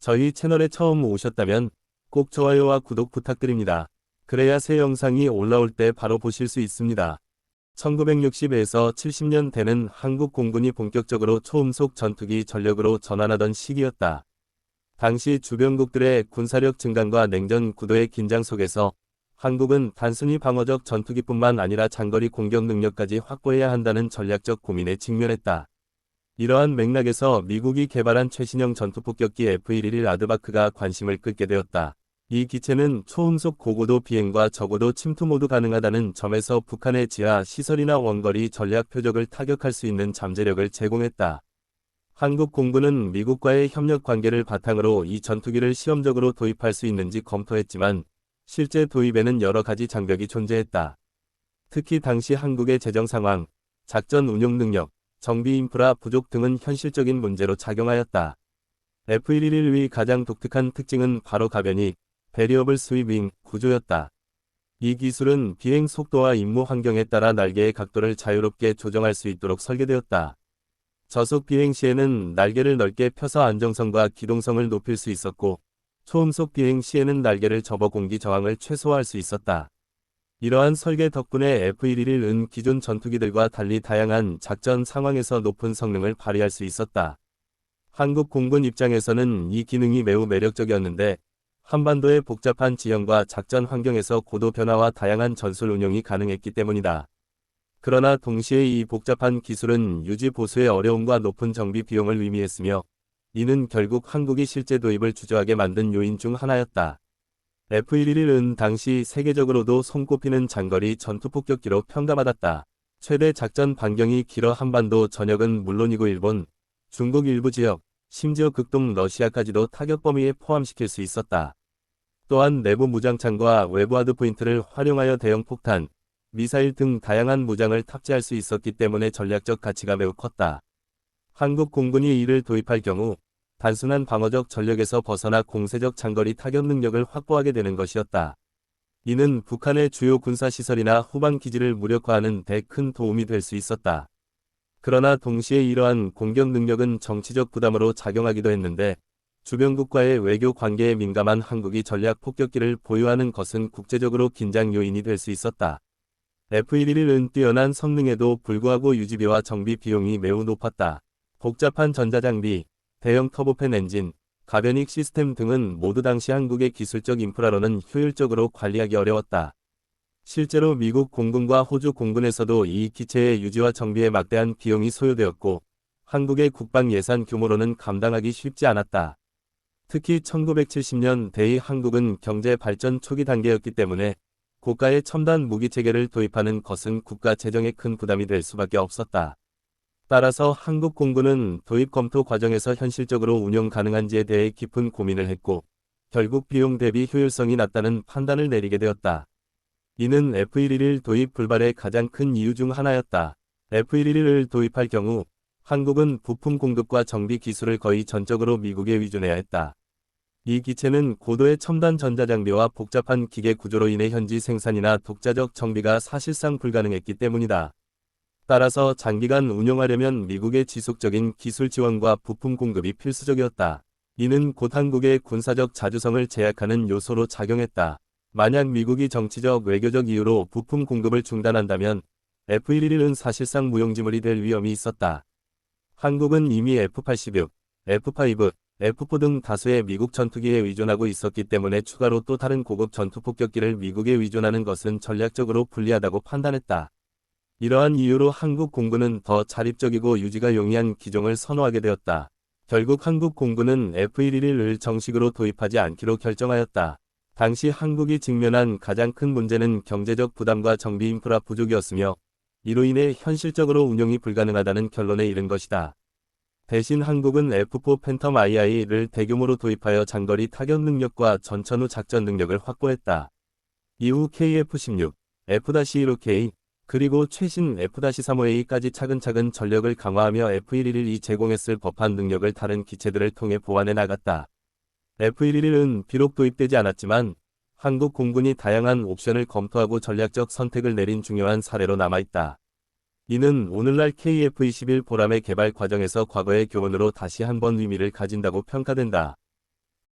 저희 채널에 처음 오셨다면 꼭 좋아요와 구독 부탁드립니다. 그래야 새 영상이 올라올 때 바로 보실 수 있습니다. 1960에서 70년대는 한국 공군이 본격적으로 초음속 전투기 전력으로 전환하던 시기였다. 당시 주변국들의 군사력 증강과 냉전 구도의 긴장 속에서 한국은 단순히 방어적 전투기뿐만 아니라 장거리 공격 능력까지 확보해야 한다는 전략적 고민에 직면했다. 이러한 맥락에서 미국이 개발한 최신형 전투폭격기 F-111 아드바크가 관심을 끌게 되었다. 이 기체는 초음속 고고도 비행과 저고도 침투 모두 가능하다는 점에서 북한의 지하 시설이나 원거리 전략 표적을 타격할 수 있는 잠재력을 제공했다. 한국 공군은 미국과의 협력 관계를 바탕으로 이 전투기를 시험적으로 도입할 수 있는지 검토했지만 실제 도입에는 여러 가지 장벽이 존재했다. 특히 당시 한국의 재정 상황, 작전 운용 능력, 정비 인프라 부족 등은 현실적인 문제로 작용하였다. F-111의 가장 독특한 특징은 바로 가변이 베리어블 스위빙 구조였다. 이 기술은 비행 속도와 임무 환경에 따라 날개의 각도를 자유롭게 조정할 수 있도록 설계되었다. 저속 비행 시에는 날개를 넓게 펴서 안정성과 기동성을 높일 수 있었고, 초음속 비행 시에는 날개를 접어 공기 저항을 최소화할 수 있었다. 이러한 설계 덕분에 F-111은 기존 전투기들과 달리 다양한 작전 상황에서 높은 성능을 발휘할 수 있었다. 한국 공군 입장에서는 이 기능이 매우 매력적이었는데 한반도의 복잡한 지형과 작전 환경에서 고도 변화와 다양한 전술 운용이 가능했기 때문이다. 그러나 동시에 이 복잡한 기술은 유지 보수의 어려움과 높은 정비 비용을 의미했으며 이는 결국 한국이 실제 도입을 주저하게 만든 요인 중 하나였다. F-111은 당시 세계적으로도 손꼽히는 장거리 전투폭격기로 평가받았다. 최대 작전 반경이 길어 한반도 전역은 물론이고 일본, 중국 일부 지역, 심지어 극동 러시아까지도 타격 범위에 포함시킬 수 있었다. 또한 내부 무장창과 외부 하드포인트를 활용하여 대형 폭탄, 미사일 등 다양한 무장을 탑재할 수 있었기 때문에 전략적 가치가 매우 컸다. 한국 공군이 이를 도입할 경우 단순한 방어적 전력에서 벗어나 공세적 장거리 타격 능력을 확보하게 되는 것이었다. 이는 북한의 주요 군사시설이나 후방 기지를 무력화하는 데 큰 도움이 될 수 있었다. 그러나 동시에 이러한 공격 능력은 정치적 부담으로 작용하기도 했는데 주변국과의 외교 관계에 민감한 한국이 전략 폭격기를 보유하는 것은 국제적으로 긴장 요인이 될 수 있었다. F-111은 뛰어난 성능에도 불구하고 유지비와 정비 비용이 매우 높았다. 복잡한 전자장비, 대형 터보팬 엔진, 가변익 시스템 등은 모두 당시 한국의 기술적 인프라로는 효율적으로 관리하기 어려웠다. 실제로 미국 공군과 호주 공군에서도 이 기체의 유지와 정비에 막대한 비용이 소요되었고 한국의 국방 예산 규모로는 감당하기 쉽지 않았다. 특히 1970년대의 한국은 경제 발전 초기 단계였기 때문에 고가의 첨단 무기 체계를 도입하는 것은 국가 재정에 큰 부담이 될 수밖에 없었다. 따라서 한국 공군은 도입 검토 과정에서 현실적으로 운영 가능한지에 대해 깊은 고민을 했고 결국 비용 대비 효율성이 낮다는 판단을 내리게 되었다. 이는 F-111 도입 불발의 가장 큰 이유 중 하나였다. F-111을 도입할 경우 한국은 부품 공급과 정비 기술을 거의 전적으로 미국에 의존해야 했다. 이 기체는 고도의 첨단 전자장비와 복잡한 기계 구조로 인해 현지 생산이나 독자적 정비가 사실상 불가능했기 때문이다. 따라서 장기간 운용하려면 미국의 지속적인 기술 지원과 부품 공급이 필수적이었다. 이는 곧 한국의 군사적 자주성을 제약하는 요소로 작용했다. 만약 미국이 정치적 외교적 이유로 부품 공급을 중단한다면 F-111은 사실상 무용지물이 될 위험이 있었다. 한국은 이미 F-86, F-5, F-4 등 다수의 미국 전투기에 의존하고 있었기 때문에 추가로 또 다른 고급 전투폭격기를 미국에 의존하는 것은 전략적으로 불리하다고 판단했다. 이러한 이유로 한국 공군은 더 자립적이고 유지가 용이한 기종을 선호하게 되었다. 결국 한국 공군은 F-111을 정식으로 도입하지 않기로 결정하였다. 당시 한국이 직면한 가장 큰 문제는 경제적 부담과 정비 인프라 부족이었으며 이로 인해 현실적으로 운용이 불가능하다는 결론에 이른 것이다. 대신 한국은 F-4 팬텀 II를 대규모로 도입하여 장거리 타격 능력과 전천 후 작전 능력을 확보했다. 이후 KF-16, F-15K, 그리고 최신 F-35A까지 차근차근 전력을 강화하며 F-111이 제공했을 법한 능력을 다른 기체들을 통해 보완해 나갔다. F-111은 비록 도입되지 않았지만 한국 공군이 다양한 옵션을 검토하고 전략적 선택을 내린 중요한 사례로 남아있다. 이는 오늘날 KF-21 보람의 개발 과정에서 과거의 교훈으로 다시 한번 의미를 가진다고 평가된다.